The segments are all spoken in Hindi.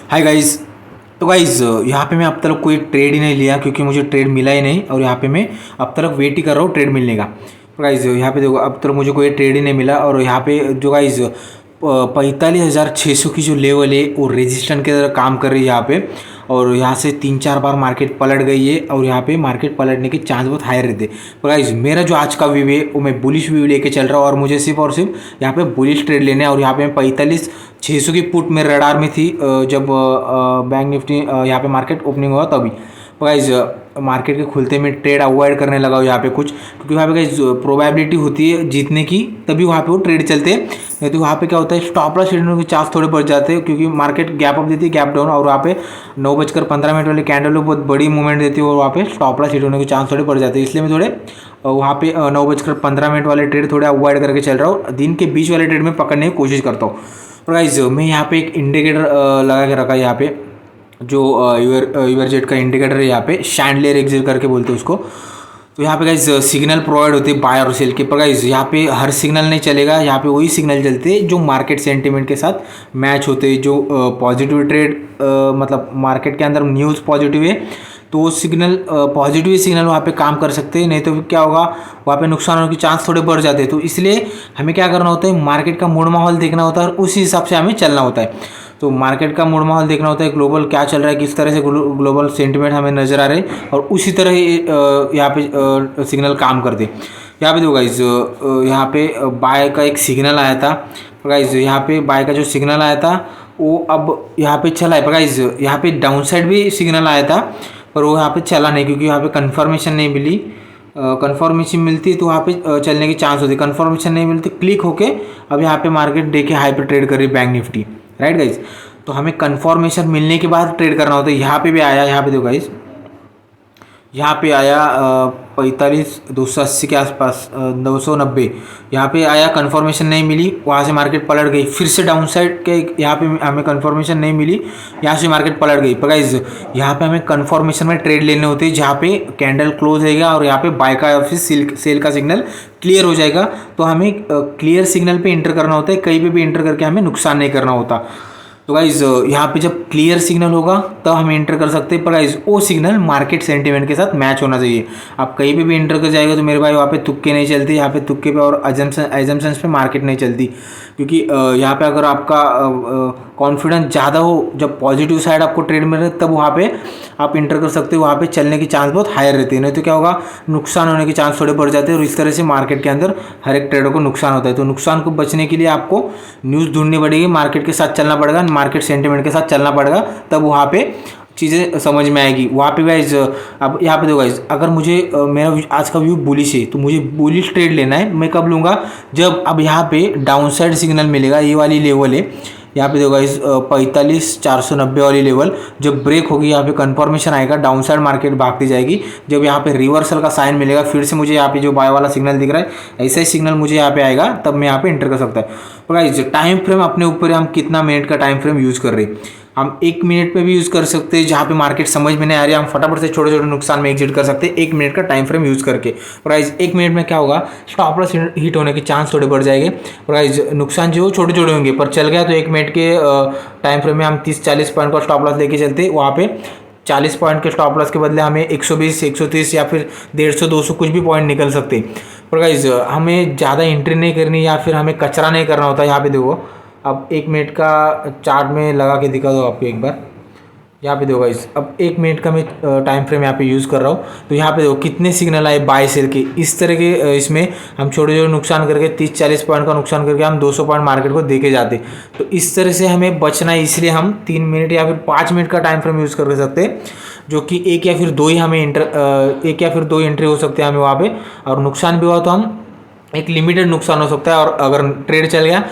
Hi guys. तो गाइस यहाँ पे मैं अब तक कोई ट्रेड ही नहीं लिया क्योंकि मुझे ट्रेड मिला ही नहीं, और यहाँ पे मैं अब तक वेट ही कर रहा हूँ ट्रेड मिलने का। तो गाइस यहाँ पे देखो, अब तक मुझे कोई ट्रेड ही नहीं मिला, और यहाँ पे जो गाइस 45,600 की जो लेवल है वो रेजिस्टेंट की तरह काम कर रही है यहाँ पे। और यहाँ से 3-4 बार मार्केट पलट गई है, और यहाँ पे मार्केट पलटने के चांस बहुत हाई रहते। तो गाइस मेरा जो आज का व्यू है वो मैं बुलिश व्यू लेके चल रहा हूँ, और मुझे सिर्फ और सिर्फ यहाँ पे बुलिश ट्रेड लेने हैं। और यहाँ पे 45,600 की पुट मेरे रडार में थी जब बैंक निफ्टी यहाँ पे मार्केट ओपनिंग हुआ तभी। तो गाइस मार्केट के खुलते में ट्रेड अवॉइड करने लगा हूँ यहाँ पे कुछ, क्योंकि वहाँ पे गाइस प्रोबेबिलिटी होती है जीतने की, तभी वहाँ पे वो ट्रेड चलते हैं। नहीं तो वहाँ पे क्या होता है, स्टॉप लॉस हिटने के चांस थोड़े बढ़ जाते हैं, क्योंकि मार्केट गैप अप देती है, गैप डाउन, और वहाँ पे 9:15 वाली कैंडल बहुत बड़ी मूवमेंट देती है, और वहाँ पे स्टॉप लॉस हिट होने के चांस थोड़े बढ़ जाते हैं। इसलिए मैं थोड़े वहाँ पे 9:15 वाले ट्रेड थोड़े अवॉइड करके चल रहा हूँ। दिन के बीच वाले ट्रेड में पकड़ने की कोशिश करता हूँ। और गाइस मैं यहाँ पे एक इंडिकेटर लगा के रखा है यहाँ पे, जो यूआरजेड का इंडिकेटर है यहाँ पे, शैंडलियर एक्सिट करके बोलते हैं उसको। तो यहाँ पे गाइस सिग्नल प्रोवाइड होते हैं बाय और सेल के, पर गाइस यहाँ पे हर सिग्नल नहीं चलेगा, यहाँ पे वही सिग्नल चलते हैं जो मार्केट सेंटिमेंट के साथ मैच होते हैं। जो पॉजिटिव ट्रेड मतलब मार्केट के अंदर न्यूज़ पॉजिटिव है तो वो सिग्नल पॉजिटिव सिग्नल वहाँ पे काम कर सकते हैं, नहीं तो फिर क्या होगा, वहाँ पे नुकसान होने के चांस थोड़े बढ़ जाते हैं। तो इसलिए हमें क्या करना होता है, मार्केट का मूड माहौल देखना होता है, और उसी हिसाब से हमें चलना होता है। तो मार्केट का मूड माहौल देखना होता है, ग्लोबल क्या चल रहा है, किस तरह से ग्लोबल सेंटिमेंट हमें नज़र आ रहे हैं, और उसी तरह यहाँ पे सिग्नल काम करते। यहाँ पे देखो गाइज, यहाँ पे बाय का एक सिग्नल आया था गाइज, यहाँ पे बाय का जो सिग्नल आया था वो अब यहाँ पे चला है। पर गाइज यहाँ पे डाउन साइड भी सिग्नल आया था, पर वो यहाँ पे चला नहीं, क्योंकि यहाँ पे कंफर्मेशन नहीं मिली। कंफर्मेशन मिलती तो वहाँ पे चलने की चांस होती, कंफर्मेशन नहीं मिलती क्लिक होके अब यहाँ पे मार्केट डे के हाई पे ट्रेड कर रही बैंक निफ्टी, राइट गाइज। तो हमें कंफर्मेशन मिलने के बाद ट्रेड करना होता है। यहाँ पे भी आया, यहाँ पे देखो गाइज, यहाँ पे आया 45,280 के आसपास, 290 यहाँ पे आया, कंफर्मेशन नहीं मिली, वहाँ से मार्केट पलट गई। फिर से डाउन साइड के यहाँ पे हमें कंफर्मेशन नहीं मिली, यहाँ से मार्केट पलट गई। पर गाइस यहाँ पे हमें कंफर्मेशन में ट्रेड लेने होते हैं, जहाँ पे कैंडल क्लोज रहेगा और यहाँ पे बाय का या फिर सेल का सिग्नल क्लियर हो जाएगा। तो हमें क्लियर सिग्नल पे इंटर करना होता है, कहीं भी इंटर करके हमें नुकसान नहीं करना होता। तो गाइज यहाँ पे जब क्लियर सिग्नल होगा तब हम एंटर कर सकते हैं, पर गाइज वो सिग्नल मार्केट सेंटीमेंट के साथ मैच होना चाहिए। आप कहीं पे भी एंटर कर जाएगा तो मेरे भाई वहाँ पे तुक्के नहीं चलते, यहाँ पे तुक्के पे और एजम्पशंस पे मार्केट नहीं चलती, क्योंकि यहाँ पे अगर आपका कॉन्फिडेंस ज़्यादा हो, जब पॉजिटिव साइड आपको ट्रेड में रहे तब वहाँ पे आप इंटर कर सकते हो, वहाँ पे चलने की चांस बहुत हायर रहती है। नहीं तो क्या होगा, नुकसान होने के चांस थोड़े बढ़ जाते हैं, और इस तरह से मार्केट के अंदर हर एक ट्रेडर को नुकसान होता है। तो नुकसान को बचने के लिए आपको न्यूज़ ढूंढनी पड़ेगी, मार्केट के साथ चलना पड़ेगा, मार्केट सेंटिमेंट के साथ चलना पड़ेगा, तब वहाँ पे चीज़ें समझ में आएगी। वहाँ पे गाइज अब यहाँ पे दो गाइज, अगर मुझे मेरा आज का व्यू बुलिश है तो मुझे बुलिश ट्रेड लेना है। मैं कब लूँगा, जब अब यहाँ पे डाउन साइड सिग्नल मिलेगा, ये वाली लेवल है यहाँ पे देखो गाइस 45,490 वाली लेवल जब ब्रेक होगी, यहाँ पे कंफर्मेशन आएगा, डाउन साइड मार्केट भागती जाएगी। जब यहाँ पे रिवर्सल का साइन मिलेगा, फिर से मुझे यहाँ पे जो बाय वाला सिग्नल दिख रहा है ऐसा ही सिग्नल मुझे यहाँ पे आएगा, तब मैं यहाँ पे इंटर कर सकता है। तो गाइस टाइम फ्रेम अपने ऊपर है, हम कितना मिनट का टाइम फ्रेम यूज़ कर रहे हैं। हम 1 मिनट पे भी यूज़ कर सकते हैं, जहाँ पे मार्केट समझ में नहीं आ रही है हम फटाफट से छोटे छोटे नुकसान में एग्जिट कर सकते हैं 1 मिनट का टाइम फ्रेम यूज़ करके। और गाइस 1 मिनट में क्या होगा, स्टॉप लॉस हिट होने के चांस थोड़े बढ़ जाएंगे। और गाइस नुकसान जो छोटे छोटे होंगे, पर चल गया तो 1 मिनट के टाइम फ्रेम में हम 30-40 पॉइंट का स्टॉप लॉस लेके चलते, वहाँ पे 40 पॉइंट के स्टॉप लॉस के बदले हमें 120, 130 या फिर 150, 200 कुछ भी पॉइंट निकल सकते। पर गाइस हमें ज़्यादा एंट्री नहीं करनी, या फिर हमें कचरा नहीं करना होता। यहाँ पे देखो, अब 1 मिनट का चार्ट में लगा के दिखा दो आपको एक बार। यहाँ पे देखो गाइस, अब 1 मिनट का मैं टाइम फ्रेम यहाँ पे यूज़ कर रहा हूँ, तो यहाँ पे देखो कितने सिग्नल आए बाय सेल के। इस तरह के इसमें हम छोटे छोटे नुकसान करके 30-40 पॉइंट का नुकसान करके हम 200 पॉइंट मार्केट को देके जाते। तो इस तरह से हमें बचना है, इसलिए हम 3 मिनट या फिर 5 मिनट का टाइम फ्रेम यूज़ कर सकते हैं, जो कि 1 या फिर 2 ही हमें 1 या फिर 2 एंट्री हो सकते हैं हमें वहाँ पे। और नुकसान भी हुआ तो हम एक लिमिटेड नुकसान हो सकता है, और अगर ट्रेड चल गया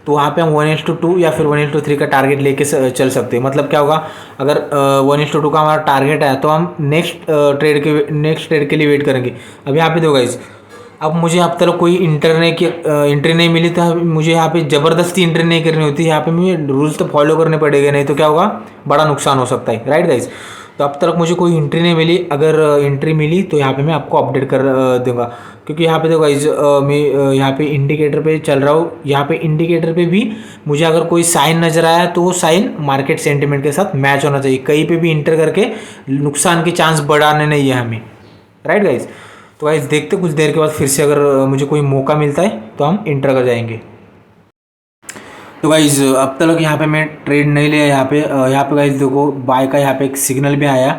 तो वहाँ पे हम 1:2 या फिर 1:3 का टारगेट लेके चल सकते हैं। मतलब क्या होगा, अगर 1:2 का हमारा टारगेट है तो हम नेक्स्ट ट्रेड के लिए वेट करेंगे। अब यहाँ पे दो गाइस, अब मुझे अब तक कोई एंट्री नहीं मिली, तो मुझे यहाँ पे ज़बरदस्ती एंट्री नहीं करनी होती, यहाँ पे मुझे रूल्स तो फॉलो करने पड़ेंगे, नहीं तो क्या होगा, बड़ा नुकसान हो सकता है, राइट गाइस। तो अब तक मुझे कोई एंट्री नहीं मिली, अगर एंट्री मिली तो यहाँ पे मैं आपको अपडेट कर दूंगा। क्योंकि यहाँ पे देखो गाइज मैं यहाँ पे इंडिकेटर पे चल रहा हूँ। यहाँ पे इंडिकेटर पे भी मुझे अगर कोई साइन नज़र आया तो वो साइन मार्केट सेंटिमेंट के साथ मैच होना चाहिए। कहीं पे भी इंटर करके नुकसान की चांस बढ़ाने नहीं है हमें, राइट गाइज। तो गाइज देखते कुछ देर के बाद फिर से अगर मुझे कोई मौका मिलता है तो हम इंटर कर जाएंगे। तो गाइज अब तक यहाँ पे मैं ट्रेड नहीं लिया। यहाँ पे गाइज देखो बाय का यहाँ पे एक सिग्नल भी आया।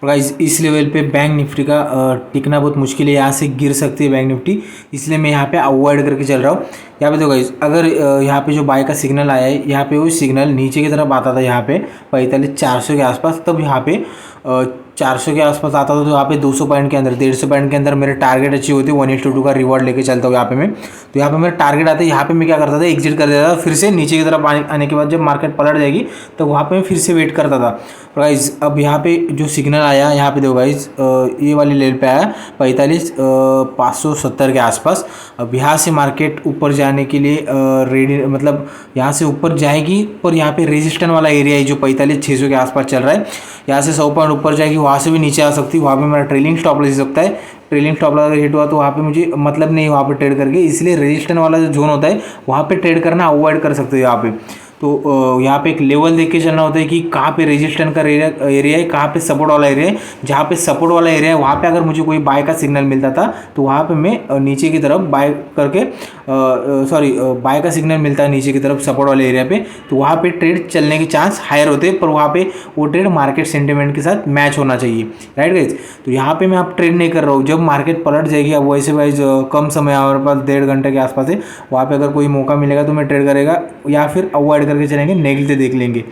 तो गाइज इस लेवल पे बैंक निफ्टी का टिकना बहुत मुश्किल है, यहाँ से गिर सकती है बैंक निफ्टी, इसलिए मैं यहाँ पे अवॉइड करके चल रहा हूँ। यहाँ पे देखो गाइज अगर यहाँ पे जो बाय का सिग्नल आया है, यहाँ पे वो सिग्नल नीचे की तरफ आता था यहाँ पे 45,400 के आसपास, तब यहाँ पे 400 के आसपास आता था। तो यहाँ पे 200 पॉइंट के अंदर 150 पॉइंट के अंदर मेरे टारगेट अचीव होते 1:2 का रिवॉर्ड लेके चलता हूँ यहाँ पे मैं। तो यहाँ पे मेरा टारगेट आता है, यहाँ पे मैं क्या करता था एग्जिट कर देता था, फिर से नीचे की तरफ आने के बाद जब मार्केट पलट जाएगी तो वहाँ पे मैं फिर से वेट करता था। तो गाइज अब यहाँ पे जो सिग्नल आया, यहाँ पे देखो गाइज ये वाली लेवल पे आया 45,570 के आसपास। अब यहाँ से मार्केट ऊपर जाने के लिए रेडी, मतलब यहाँ से ऊपर जाएगी, पर यहाँ पे रेजिस्टेंस वाला एरिया है जो 45,600 के आसपास चल रहा है। यहाँ से 100 पॉइंट ऊपर जाएगी, वहाँ से भी नीचे आ सकती है, वहाँ पे मेरा ट्रेलिंग स्टॉप लॉस सकता है। ट्रेलिंग स्टॉप लॉस अगर हिट हुआ तो वहाँ पे मुझे मतलब नहीं वहाँ पे ट्रेड करके, इसलिए रेजिस्टेंस वाला जो जोन होता है वहाँ पे ट्रेड करना अवॉइड कर सकते हो यहाँ पे। तो यहाँ पे एक लेवल देख के चलना होता है कि कहाँ पे रेजिस्टेंस का एरिया है, कहाँ पे सपोर्ट वाला एरिया है। जहाँ पे सपोर्ट वाला एरिया है वहाँ पे अगर मुझे कोई बाय का सिग्नल मिलता था तो वहाँ पे मैं नीचे की तरफ बाय करके बाय का सिग्नल मिलता है नीचे की तरफ सपोर्ट वाले एरिया पे, तो वहाँ पे ट्रेड चलने के चांस हायर होते हैं, पर वहाँ पे वो ट्रेड मार्केट सेंटिमेंट के साथ मैच होना चाहिए, राइट गाइज। तो यहाँ पे मैं अब ट्रेड नहीं कर रहा हूँ, जब मार्केट पलट जाएगी, अब वैसे वाइज कम समय हमारे पास 1.5 घंटे के आसपास है, वहाँ पे अगर कोई मौका मिलेगा तो मैं ट्रेड करेगा या फिर अवॉइड करके चलेंगे, नेगेटिव देख लेंगे।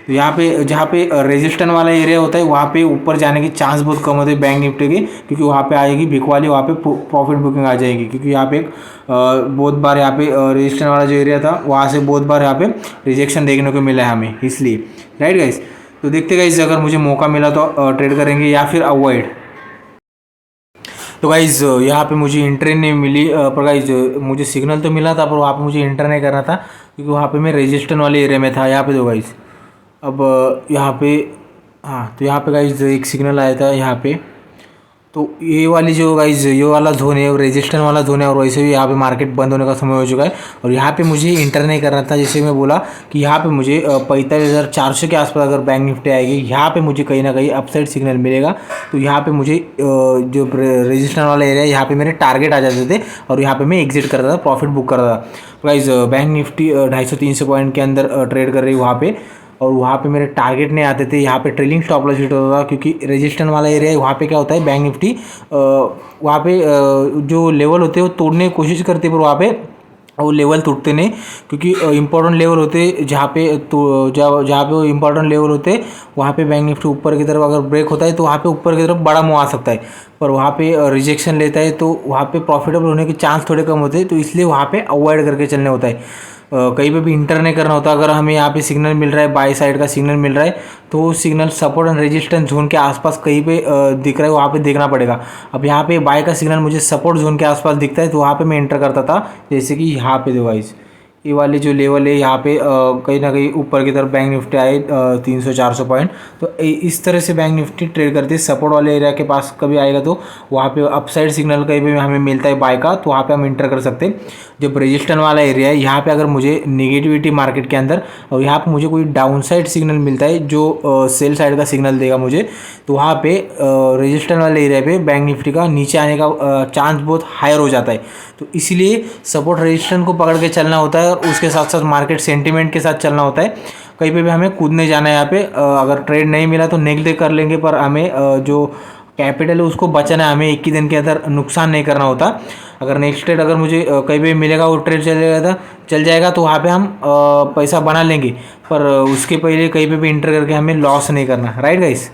तो यहाँ पे जहाँ पे रेजिस्टेंस वाला एरिया होता है वहाँ पे ऊपर जाने की चांस बहुत कम होते हैं बैंक निफ्टी के, क्योंकि वहाँ पे आएगी बिक वाली, वहाँ पे प्रॉफिट बुकिंग आ जाएगी, क्योंकि यहाँ पे बहुत बार यहाँ पे रेजिस्टेंस वाला जो एरिया था वहाँ से बहुत बार यहाँ पे रिजेक्शन देखने को मिला है हमें, इसलिए, राइट गाइस। तो देखते गाइस अगर मुझे मौका मिला तो ट्रेड करेंगे या फिर अवॉइड। तो गाइज़ यहाँ पे मुझे इंट्री नहीं मिली, पर गाइज़ मुझे सिग्नल तो मिला था, पर वहाँ पे मुझे इंटर नहीं करना था, क्योंकि वहाँ पे मैं रेजिस्टेंस वाले एरिया में था। यहाँ पे दो गाइज़ अब यहाँ पे, हाँ तो यहाँ पे गाइज़ एक सिग्नल आया था यहाँ पे, तो ये वाली जो गाइज़ ये वाला जोन है रेजिस्टेंस वाला जोन है, और वैसे भी यहाँ पे मार्केट बंद होने का समय हो चुका है, और यहाँ पे मुझे इंटर नहीं करना था। जैसे मैं बोला कि यहाँ पे मुझे 45,400 के आसपास अगर बैंक निफ्टी आएगी, यहाँ पे मुझे कहीं ना कहीं अपसाइड सिग्नल मिलेगा, तो यहाँ पे मुझे जो रेजिस्टेंस वाला एरिया है यहाँ पे मेरे टारगेट आ जाते थे, और यहाँ पे मैं एग्जिट करता था, प्रॉफिट बुक करता था। गाइज़ बैंक निफ्टी 250-300 पॉइंट के अंदर ट्रेड कर रही है वहाँ पे, और वहाँ पे मेरे टारगेट नहीं आते थे। यहाँ पे ट्रेलिंग स्टॉप लॉस हिट होता था, क्योंकि रेजिस्टेंस वाला एरिया है, वहाँ पे क्या होता है बैंक निफ्टी वहाँ पे जो लेवल होते हैं वो तोड़ने की कोशिश करती है, पर वहाँ पे वो लेवल टूटते नहीं, क्योंकि इंपॉर्टेंट लेवल होते जहाँ पे तो जहाँ पे वो इंपॉर्टेंट लेवल होते वहाँ पे बैंक निफ्टी ऊपर की तरफ अगर ब्रेक होता है तो वहाँ पे ऊपर की तरफ बड़ा मूव आ सकता है, पर वहाँ पे रिजेक्शन लेता है तो वहाँ पे प्रॉफिटेबल होने के चांस थोड़े कम होते हैं, तो इसलिए वहाँ पे अवॉइड करके चलने होता है। कहीं पे भी इंटर नहीं करना होता। अगर हमें यहाँ पे सिग्नल मिल रहा है, बाय साइड का सिग्नल मिल रहा है, तो वो signal support and resistance zone के आसपास कहीं पे दिख रहा है, वहाँ पे देखना पड़ेगा। अब यहाँ पे बाय का सिग्नल मुझे सपोर्ट जोन के आसपास दिखता है, तो वहाँ पे मैं इंटर करता था। जैसे कि यहाँ पे डिवाइस ये वाले जो लेवल है यहाँ पे कहीं ना कहीं ऊपर की तरफ बैंक निफ्टी आए 300-400 पॉइंट, तो इस तरह से बैंक निफ्टी ट्रेड करती है। सपोर्ट वाले एरिया के पास कभी आएगा तो वहाँ पे अपसाइड सिग्नल कहीं भी हमें मिलता है बाय का, तो वहाँ पे हम इंटर कर सकते हैं। जब रेजिस्टेंस वाला एरिया है यहाँ पे अगर मुझे नेगेटिविटी मार्केट के अंदर और यहाँ पे मुझे कोई डाउन साइड सिग्नल मिलता है जो सेल साइड का सिग्नल देगा मुझे, तो वहाँ पे रेजिस्टेंस वाले एरिया पे बैंक निफ्टी का नीचे आने का चांस बहुत हायर हो जाता है। तो इसीलिए सपोर्ट रेजिस्टेंस को पकड़ के चलना होता है, और उसके साथ साथ मार्केट सेंटिमेंट के साथ चलना होता है। कहीं पे भी हमें कूदने जाना है। यहाँ पे अगर ट्रेड नहीं मिला तो नेगेटिव कर लेंगे, पर हमें जो कैपिटल है उसको बचाना है, हमें एक ही दिन के अंदर नुकसान नहीं करना होता। अगर नेक्स्ट ट्रेड अगर मुझे कहीं भी मिलेगा वो ट्रेड चल जाएगा तो वहाँ पे हम पैसा बना लेंगे, पर उसके पहले कहीं पे भी इंटर करके हमें लॉस नहीं करना, राइट गाइस।